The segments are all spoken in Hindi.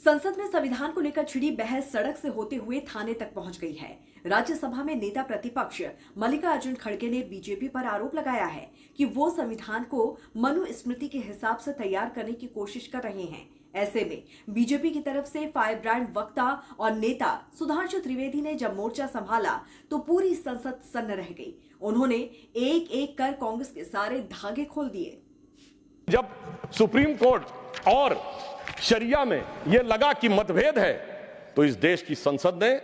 संसद में संविधान को लेकर छिड़ी बहस सड़क से होते हुए थाने तक पहुंच गई है। राज्यसभा में नेता प्रतिपक्ष मल्लिकार्जुन खड़गे ने बीजेपी पर आरोप लगाया है कि वो संविधान को मनुस्मृति के हिसाब से तैयार करने की कोशिश कर रहे हैं। ऐसे में बीजेपी की तरफ से फायर ब्रांड वक्ता और नेता सुधांशु त्रिवेदी ने जब मोर्चा संभाला तो पूरी संसद सन्न रह गई। उन्होंने एक एक कर कांग्रेस के सारे धागे खोल दिए। जब सुप्रीम कोर्ट और शरिया में यह लगा कि मतभेद है, तो इस देश की संसद ने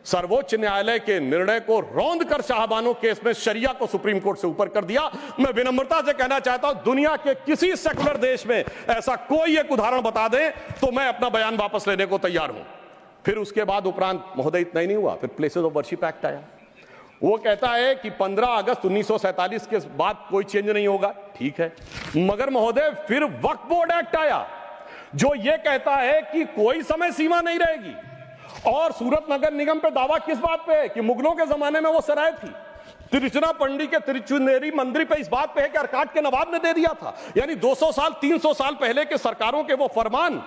सर्वोच्च न्यायालय के निर्णय को रौंद कर शाहबानो केस में शरिया को सुप्रीम कोर्ट से ऊपर कर दिया। मैं विनम्रता से कहना चाहता हूं, दुनिया के किसी सेकुलर देश में ऐसा कोई एक उदाहरण बता दें तो मैं अपना बयान वापस लेने को तैयार हूं। फिर उसके बाद उपरांत महोदय इतना ही नहीं हुआ, फिर प्लेसेस ऑफ वर्शिप एक्ट आया। वो कहता है कि 15 अगस्त 1947 के बाद कोई चेंज नहीं होगा, ठीक है, मगर महोदय फिर वक्फ बोर्ड एक्ट आया जो यह कहता है कि कोई समय सीमा नहीं रहेगी। और सूरत नगर निगम पे दावा किस बात पे है कि मुगलों के जमाने में वो सराय थी। तिरुचिरापल्ली के तिरुचुनेरी मंदिर पे इस बात पे है कि अर्काट के नवाब ने दे दिया था। यानी 200 साल 300 साल पहले के सरकारों के वो फरमान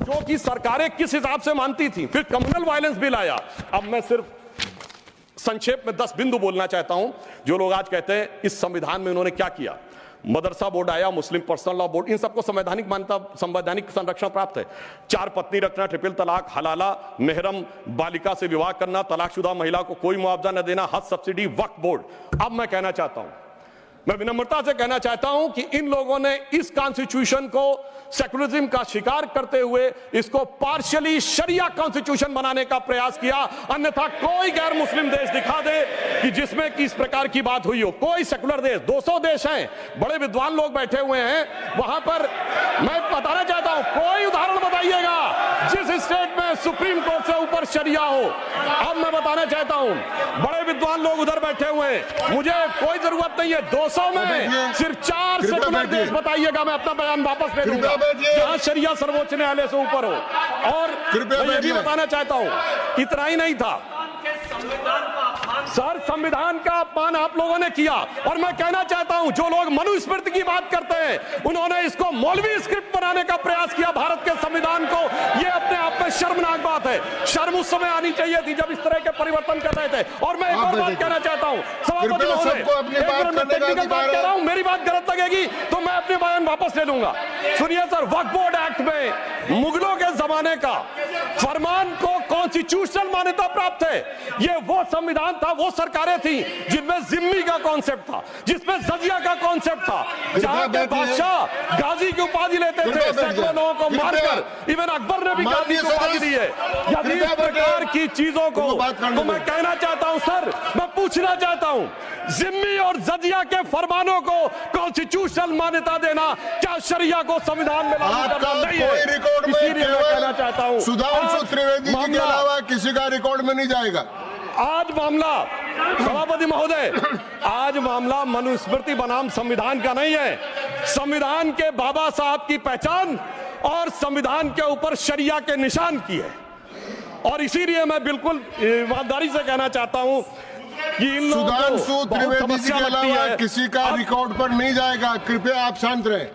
जो कि सरकारें किस हिसाब से मानती थी। फिर कम्युनल वायलेंस बिल आया। अब मैं सिर्फ संक्षेप में 10 बिंदु बोलना चाहता हूं। जो लोग आज कहते हैं इस संविधान में उन्होंने क्या किया, मदरसा बोर्ड आया, मुस्लिम पर्सनल लॉ बोर्ड, इन सबको संवैधानिक मान्यता, संवैधानिक संरक्षण प्राप्त है। 4 पत्नी रखना, ट्रिपल तलाक, हलाला, मेहरम बालिका से विवाह करना, तलाकशुदा महिला को कोई मुआवजा न देना, हज सब्सिडी, वक्फ बोर्ड। अब मैं कहना चाहता हूं, मैं विनम्रता से कहना चाहता हूं कि इन लोगों ने इस कॉन्स्टिट्यूशन को सेकुलरिज्म का शिकार करते हुए इसको पार्शियली शरिया कॉन्स्टिट्यूशन बनाने का प्रयास किया। अन्यथा कोई गैर मुस्लिम देश दिखा दे कि जिसमें कि इस प्रकार की बात हुई हो, कोई सेकुलर देश, 200 देश हैं, बड़े विद्वान लोग बैठे हुए हैं वहां पर। मैं बताना चाहता हूं, कोई उदाहरण बताइएगा जिस स्टेट में सुप्रीम कोर्ट से ऊपर शरिया हो। अब मैं बताना चाहता हूं, बड़े विद्वान लोग उधर बैठे हुए हैं, मुझे कोई जरूरत नहीं है 200 में सिर्फ 4 सेकुलर देश बताइएगा, मैं अपना बयान वापस ले लूंगा जहां शरिया सर्वोच्च न्यायालय से ऊपर हो। और मैं ये भी बताना चाहता हूं, इतना ही नहीं था सर, संविधान का अपमान आप लोगों ने किया। और मैं कहना चाहता हूं, जो लोग मनुस्मृति की बात करते हैं उन्होंने इसको मौलवी स्क्रिप्ट बनाने का प्रयास किया भारत के संविधान को। यह अपने आप में शर्मनाक बात है। शर्म उस समय आनी चाहिए थी जब इस तरह के परिवर्तन कर रहे थे। और मैं एक और बात कहना चाहता हूं, सभापति महोदय, टेक्निकल बात कह रहा हूं, मेरी बात गलत लगेगी तो मैं अपने बयान वापस ले लूंगा। सुनिए सर, वक्फ बोर्ड एक्ट में मुगलों के जमाने का फरमान को कॉन्स्टिट्यूशनल मान्यता प्राप्त है। यह वो संविधान था, वो सरकारें थी जिनमें जिम्मी का कॉन्सेप्ट था, जिसमें जजिया का कॉन्सेप्ट था, जहां के बादशाह गाजी की उपाधि लेते थे, सैकड़ों लोगों को मारकर। इवन अकबर ने भी गाजी की उपाधि दी है। यदि इस प्रकार की चीजों को तो मैं कहना चाहता हूं सर, मैं पूछना चाहता हूं, जिम्मी और जजिया के फरमानों को कॉन्स्टिट्यूशनल मान्यता देना क्या शरिया को संविधान में लागू करना नहीं है? इसीलिए मैं कहना चाहता हूं, सुधांशु त्रिवेदी जी के अलावा किसी का रिकॉर्ड में नहीं जाएगा। आज मामला, सभापति महोदय, आज मामला मनुस्मृति बनाम संविधान का नहीं है। संविधान के बाबा साहब की पहचान और संविधान के ऊपर शरिया के निशान की है। और इसीलिए मैं बिल्कुल ईमानदारी से कहना चाहता हूं कि इन लोगों को सुधांशु त्रिवेदी जी के अलावा किसी का रिकॉर्ड पर नहीं जाएगा। कृपया आप शांत रहें।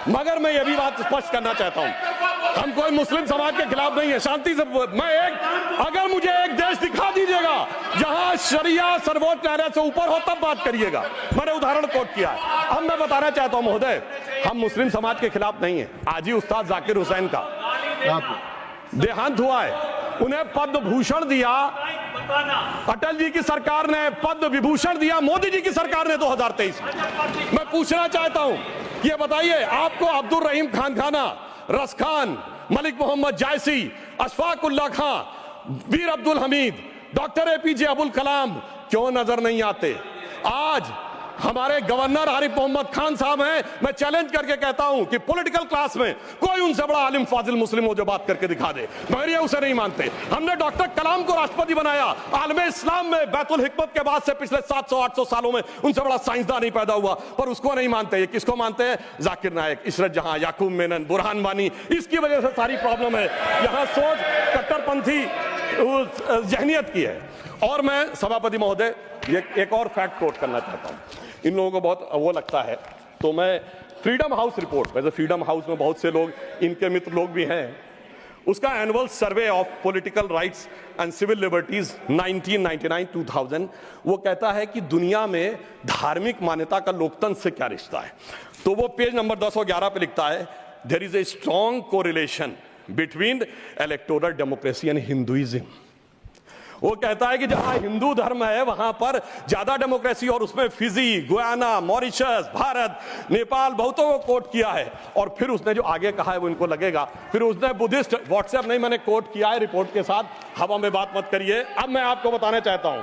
मगर मैं यह भी बात स्पष्ट करना चाहता हूं, हम कोई मुस्लिम समाज के खिलाफ नहीं है, शांति से। अगर मुझे एक देश दिखा दीजिएगा जहां शरिया सर्वोच्च न्यायालय से ऊपर हो तब बात करिएगा। मैंने उदाहरण कोट किया। अब मैं बताना चाहता हूं महोदय, हम मुस्लिम समाज के खिलाफ नहीं है। आज ही उस्ताद जाकिर हुसैन का देहांत हुआ है, उन्हें पद्म भूषण दिया, अटल जी की सरकार ने पद्म विभूषण दिया, मोदी जी की सरकार ने 2023 में। मैं पूछना चाहता हूं, ये बताइए, आपको अब्दुल रहीम खान खाना, रस खान, मलिक मोहम्मद जायसी, अशफाक उल्लाह खान, वीर अब्दुल हमीद, डॉक्टर APJ अबुल कलाम क्यों नजर नहीं आते? आज हमारे गवर्नर आरिफ मोहम्मद खान साहब हैं। मैं चैलेंज करके कहता हूं कि पॉलिटिकल क्लास में कोई उनसे बड़ा आलिम फाजिल मुस्लिम हो जो बात करके दिखा दे, मगर ये उसे नहीं मानते। हमने डॉक्टर कलाम को राष्ट्रपति बनाया। आलम इस्लाम में बैतुल हिकमत के बाद से पिछले 700-800 सालों में उनसे बड़ा साइंसदान नहीं पैदा हुआ, पर उसको नहीं मानते। ये किसको मानते हैं? जाकिर नायक, इशरत जहां, याकूब मेनन, बुरहान वानी। इसकी वजह से सारी प्रॉब्लम है। यहां सोच कट्टरपंथी जहनियत की है। और मैं सभापति महोदय एक और फैक्ट कोट करना चाहता हूं। इन लोगों को बहुत वो लगता है, तो मैं फ्रीडम हाउस रिपोर्ट, वैसे फ्रीडम हाउस में बहुत से लोग इनके मित्र लोग भी हैं, उसका annual survey of political rights and civil liberties 1999-2000 वो कहता है कि दुनिया में धार्मिक मान्यता का लोकतंत्र से क्या रिश्ता है। तो वो पेज नंबर 10 और 11 पे लिखता है, there is a strong correlation between electoral democracy and Hinduism. वो कहता है कि जहां हिंदू धर्म है वहां पर ज्यादा डेमोक्रेसी, और उसमें Fiji, Guyana, Mauritius, Bharat, Nepal बहुतों को कोट किया है। और फिर उसने जो आगे कहा है वो इनको लगेगा, फिर उसने बुद्धिस्ट, व्हाट्सएप नहीं मैंने कोट किया है रिपोर्ट के साथ, हवा में बात मत करिए। अब मैं आपको बताना चाहता हूं,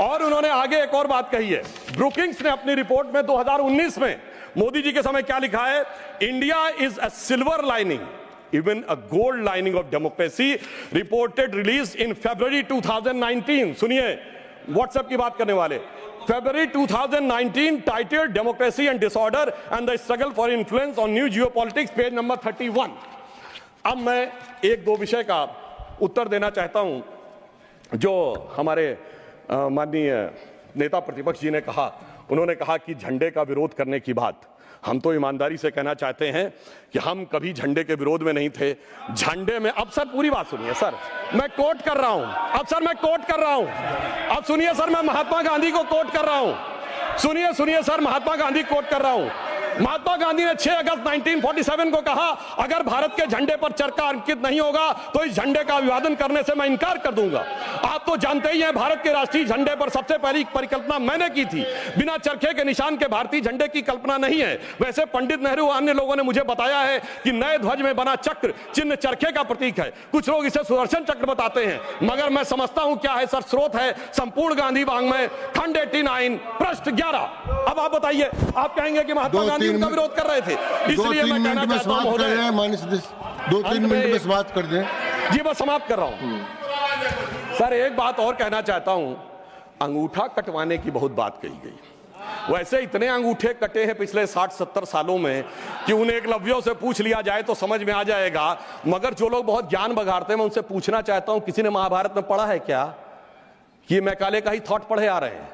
और उन्होंने आगे एक और बात कही है। ब्रुकिंग्स ने अपनी रिपोर्ट में 2019 में मोदी जी के समय क्या लिखा है, India is a silver lining, even a gold lining of democracy, reported released in February 2019। सुनिए, व्हाट्सएप की बात करने वाले, February 2019 titled Democracy and Disorder and the Struggle for Influence on New Geopolitics, page number 31। अब मैं एक दो विषय का उत्तर देना चाहता हूं जो हमारे माननीय नेता प्रतिपक्ष जी ने कहा। उन्होंने कहा कि झंडे का विरोध करने की बात, हम तो ईमानदारी से कहना चाहते हैं कि हम कभी झंडे के विरोध में नहीं थे। झंडे में, अब सर पूरी बात सुनिए सर, मैं कोट कर रहा हूं, अब सर मैं कोट कर रहा हूं, अब सुनिए सर, मैं महात्मा गांधी को कोट कर रहा हूं, सुनिए सर, महात्मा गांधी कोट कर रहा हूं। महात्मा गांधी ने 6 अगस्त 1947 को कहा, अगर भारत के झंडे पर चरखा अंकित नहीं होगा तो इस झंडे का अभिवादन करने से मैं इनकार कर दूंगा। आप तो जानते ही हैं, भारत के राष्ट्रीय झंडे पर सबसे पहली परिकल्पना मैंने की थी। बिना चरखे के निशान के भारतीय झंडे की कल्पना नहीं है। वैसे पंडित नेहरू अन्य लोगों ने मुझे बताया है कि नए ध्वज में बना चक्र चिन्ह चरखे का प्रतीक है। कुछ लोग इसे सुदर्शन चक्र बताते हैं, मगर मैं समझता हूं क्या है सर, स्रोत है संपूर्ण गांधी वाङ्मय, खंड 89 पृष्ठ 11। अब आप बताइए, आप कहेंगे कि महात्मा गांधी उनका विरोध कर रहे थे, इसलिए मैं कहना चाहता हूं महोदय, 2-3 मिनट में समाप्त कर दें। जी मैं समाप्त कर रहा हूं सर। एक बात और कहना चाहता हूं, अंगूठा कटवाने की बहुत बात कही गई। वैसे इतने अंगूठे कटे हैं पिछले 60-70 सालों में कि उन्हें एकलव्यों से पूछ लिया जाए तो समझ में आ जाएगा। मगर जो लोग बहुत ज्ञान बघाड़ते हैं, मैं उनसे पूछना चाहता हूं, किसी ने महाभारत में पढ़ा है क्या कि मैकाले का ही थॉट पढ़े आ रहे हैं?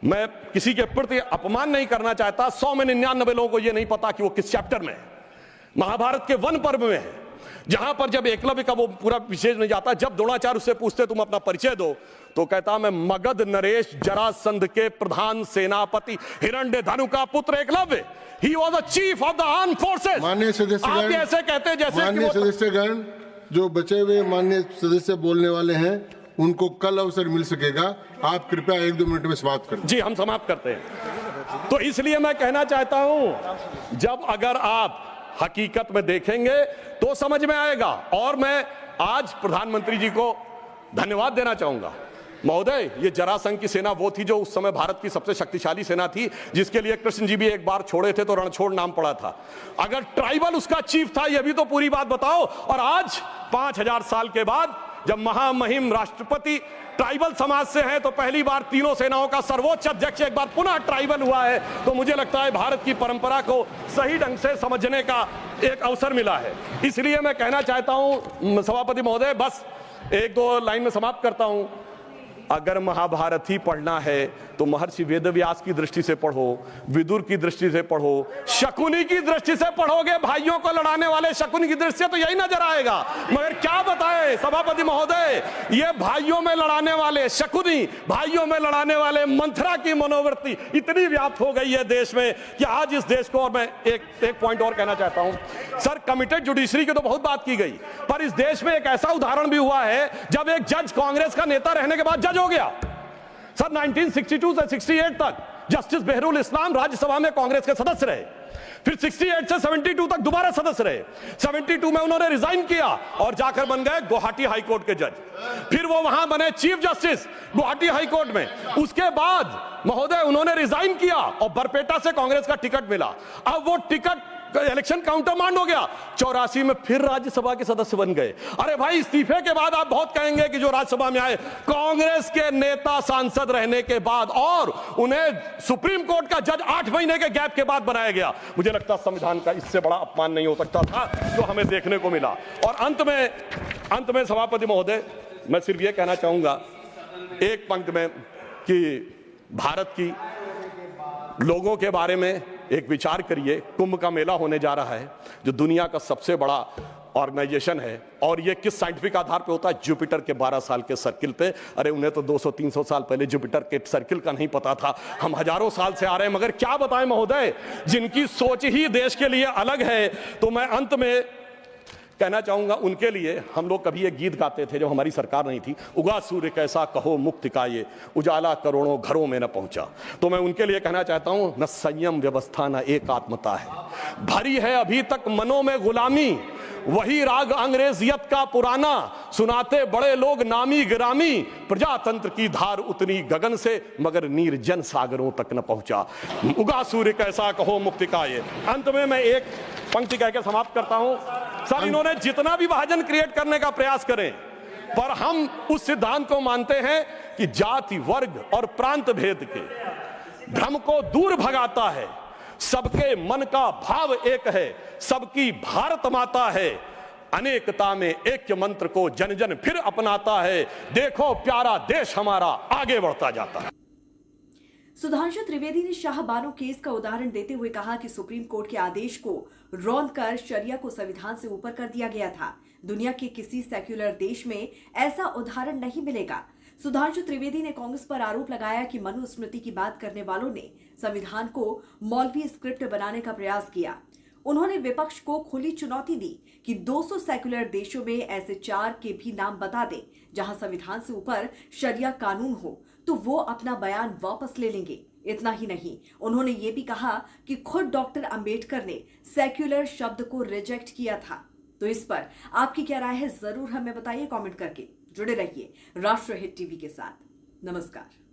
मैं किसी के प्रति अपमान नहीं करना चाहता, 100 में 99 लोगों को यह नहीं पता कि वो किस चैप्टर में है। महाभारत के वन पर्व में है, जहां पर जब एकलव्य का वो पूरा विशेष नहीं जाता, जब द्रोणाचार्य उससे पूछते तुम अपना परिचय दो, तो कहता मैं मगध नरेश जरासंध के प्रधान सेनापति हिरण्यधनु का पुत्र Eklavya. He was the chief of the armed forces. माननीय सदस्यगण, आप ऐसे कहते हैं जैसे माननीय सदस्यगण, जो बचे हुए माननीय सदस्य बोलने वाले हैं उनको कल अवसर मिल सकेगा। आप कृपया 1-2 मिनट में समाप्त करें। जी हम समाप्त करते हैं। तो इसलिए मैं कहना चाहता हूं, जब अगर आप हकीकत में देखेंगे तो समझ में आएगा। और मैं आज प्रधानमंत्री जी को धन्यवाद देना चाहूंगा। महोदय, ये जरासंध की सेना वो थी जो उस समय भारत की सबसे शक्तिशाली सेना थी, जिसके लिए कृष्ण जी भी एक बार छोड़े थे तो रणछोड़ नाम पड़ा था। अगर ट्राइबल उसका चीफ था, ये भी तो पूरी बात बताओ। और आज 5000 साल के बाद जब महामहिम राष्ट्रपति ट्राइबल समाज से हैं, तो पहली बार तीनों सेनाओं का सर्वोच्च अध्यक्ष एक बार पुनः ट्राइबल हुआ है। तो मुझे लगता है भारत की परंपरा को सही ढंग से समझने का एक अवसर मिला है। इसलिए मैं कहना चाहता हूं सभापति महोदय, बस 1-2 लाइन में समाप्त करता हूं। अगर महाभारत ही पढ़ना है तो महर्षि वेदव्यास की दृष्टि से पढ़ो, विदुर की दृष्टि से पढ़ो, शकुनी की दृष्टि से पढ़ोगे, भाइयों को लड़ाने वाले शकुनी की दृष्टि से तो यही नजर आएगा। मगर क्या बताए सभापति महोदय, ये भाइयों में लड़ाने वाले शकुनी, भाइयों में लड़ाने वाले मंथरा की मनोवृत्ति इतनी व्याप्त हो गई है देश में कि आज इस देश को, और मैं एक पॉइंट और कहना चाहता हूं सर, कमिटेड जुडिशरी की तो बहुत बात की गई, पर इस देश में एक ऐसा उदाहरण भी हुआ है जब एक जज कांग्रेस का नेता रहने के बाद जज हो गया। सर 1962 से 68 तक जस्टिस बेहरुल इस्लाम राज्यसभा में कांग्रेस के सदस्य रहे, फिर 68 से 72 तक दोबारा सदस्य रहे। 72 में उन्होंने रिजाइन किया और जाकर बन गए गुवाहाटी हाईकोर्ट के जज। फिर वो वहां बने चीफ जस्टिस गुवाहाटी हाईकोर्ट में। उसके बाद महोदय उन्होंने रिजाइन किया और बरपेटा से कांग्रेस का टिकट मिला। अब वो टिकट इलेक्शन काउंटर मांड हो गया, 84 में फिर राज्यसभा के सदस्य बन गए। अरे भाई, इस्तीफे के बाद आप बहुत कहेंगे कि जो राज्यसभा में आए कांग्रेस के नेता सांसद रहने के बाद, और उन्हें सुप्रीम कोर्ट का जज 8 महीने के गैप के बाद बनाया गया। मुझे लगता है संविधान का इससे बड़ा अपमान नहीं हो सकता था जो हमें देखने को मिला। और अंत में सभापति महोदय, मैं सिर्फ यह कहना चाहूंगा एक पंक्ति में कि भारत की लोगों के बारे में एक विचार करिए। कुंभ का मेला होने जा रहा है, जो दुनिया का सबसे बड़ा ऑर्गेनाइजेशन है। और ये किस साइंटिफिक आधार पे होता है? जुपिटर के 12 साल के सर्किल पे। अरे उन्हें तो 200-300 साल पहले जुपिटर के सर्किल का नहीं पता था, हम हजारों साल से आ रहे हैं। मगर क्या बताएं महोदय, जिनकी सोच ही देश के लिए अलग है। तो मैं अंत में कहना चाहूंगा उनके लिए, हम लोग कभी एक गीत गाते थे जब हमारी सरकार नहीं थी, उगा सूर्य कैसा कहो मुक्ति का ये, उजाला करोड़ों घरों में न पहुंचा। तो मैं उनके लिए कहना चाहता हूं, न संयम व्यवस्था न एकात्मता है, भरी है अभी तक मनों में गुलामी, वही राग अंग्रेजियत का पुराना, सुनाते बड़े लोग नामी गिरामी, प्रजातंत्र की धार उतनी गगन से मगर निर्जन सागरों तक न पहुंचा, उगा सूर्य कैसा कहो मुक्ति का ये। अंत में मैं एक पंक्ति कहकर समाप्त करता हूं। सर, इन्होंने जितना भी विभाजन क्रिएट करने का प्रयास करें, पर हम उस सिद्धांत को मानते हैं कि जाति, वर्ग और प्रांत भेद के भ्रम को दूर भगाता है, सबके मन का भाव एक है, सबकी भारत माता है, अनेकता में ऐक्य मंत्र को जन जन फिर अपनाता है, देखो प्यारा देश हमारा आगे बढ़ता जाता है। सुधांशु त्रिवेदी ने शाह बानो केस का उदाहरण देते हुए कहा कि सुप्रीम कोर्ट के आदेश को रौंद कर शरिया को संविधान से ऊपर कर दिया गया था। दुनिया के किसी सेक्युलर देश में ऐसा उदाहरण नहीं मिलेगा। सुधांशु त्रिवेदी ने कांग्रेस पर आरोप लगाया कि मनुस्मृति की बात करने वालों ने संविधान को मौलवी स्क्रिप्ट बनाने का प्रयास किया। उन्होंने विपक्ष को खुली चुनौती दी कि 200 सेक्युलर देशों में ऐसे 4 के भी नाम बता दें जहां संविधान से ऊपर शरिया कानून हो, तो वो अपना बयान वापस ले लेंगे। इतना ही नहीं, उन्होंने ये भी कहा कि खुद डॉक्टर अंबेडकर ने सेक्युलर शब्द को रिजेक्ट किया था। तो इस पर आपकी क्या राय है, जरूर हमें बताइए कमेंट करके। जुड़े रहिए राष्ट्रहित टीवी के साथ। नमस्कार।